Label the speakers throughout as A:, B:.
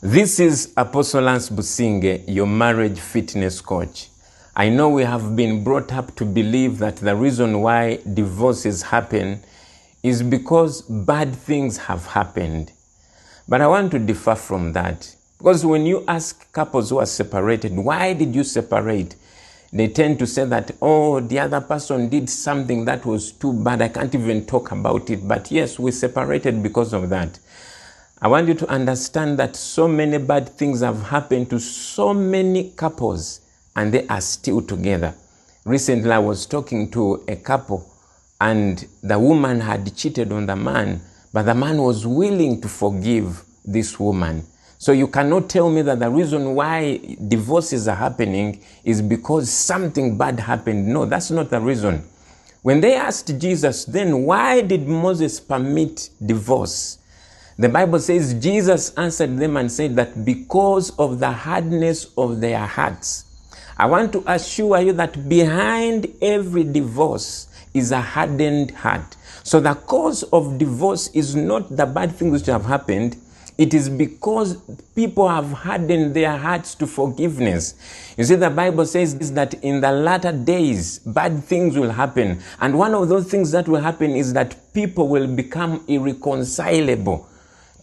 A: This is Apostle Lance Businge, your marriage fitness coach. I know we have been brought up to believe that the reason why divorces happen is because bad things have happened. But I want to differ from that. Because when you ask couples who are separated, why did you separate? They tend to say that, oh, the other person did something that was too bad. I can't even talk about it. But yes, we separated because of that. I want you to understand that so many bad things have happened to so many couples and they are still together. Recently, I was talking to a couple and the woman had cheated on the man, but the man was willing to forgive this woman. So you cannot tell me that the reason why divorces are happening is because something bad happened. No, that's not the reason. When they asked Jesus, then why did Moses permit divorce? The Bible says Jesus answered them and said that because of the hardness of their hearts. I want to assure you that behind every divorce is a hardened heart. So the cause of divorce is not the bad things which have happened. It is because people have hardened their hearts to forgiveness. You see, the Bible says that in the latter days, bad things will happen. And one of those things that will happen is that people will become irreconcilable.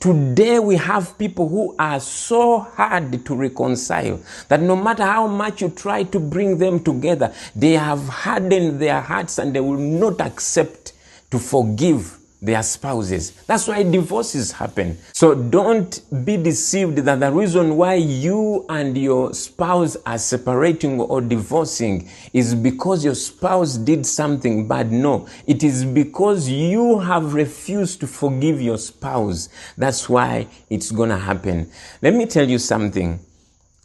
A: Today we have people who are so hard to reconcile that no matter how much you try to bring them together, they have hardened their hearts and they will not accept to forgive their spouses. That's why divorces happen. So don't be deceived that the reason why you and your spouse are separating or divorcing is because your spouse did something bad. No, it is because you have refused to forgive your spouse. That's why it's gonna happen. Let me tell you something.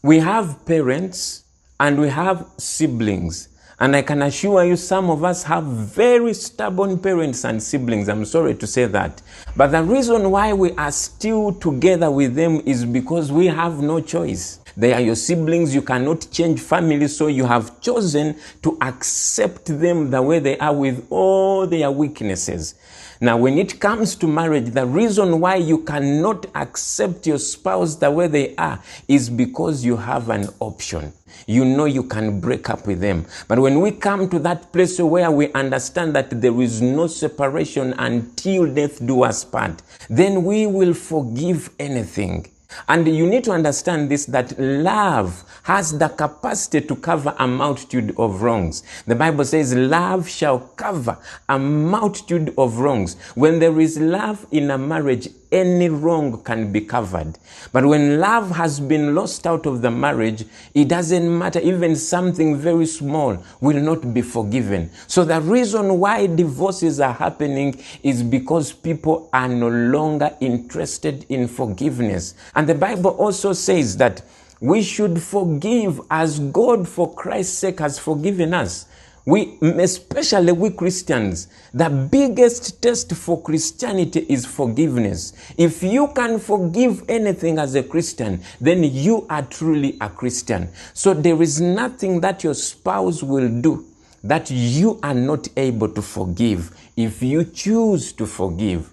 A: We have parents and we have siblings. And I can assure you some of us have very stubborn parents and siblings. I'm sorry to say that. But the reason why we are still together with them is because we have no choice. They are your siblings. You cannot change families. So you have chosen to accept them the way they are with all their weaknesses. Now, when it comes to marriage, the reason why you cannot accept your spouse the way they are is because you have an option. You know you can break up with them. But when we come to that place where we understand that there is no separation until death do us part, then we will forgive anything. And you need to understand this, that love has the capacity to cover a multitude of wrongs. The Bible says love shall cover a multitude of wrongs. When there is love in a marriage, any wrong can be covered. But when love has been lost out of the marriage, it doesn't matter. Even something very small will not be forgiven. So the reason why divorces are happening is because people are no longer interested in forgiveness. And the Bible also says that we should forgive as God for Christ's sake has forgiven us. We, especially we Christians, the biggest test for Christianity is forgiveness. If you can forgive anything as a Christian, then you are truly a Christian. So there is nothing that your spouse will do that you are not able to forgive if you choose to forgive.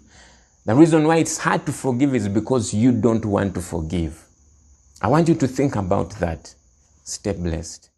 A: The reason why it's hard to forgive is because you don't want to forgive. I want you to think about that. Stay blessed.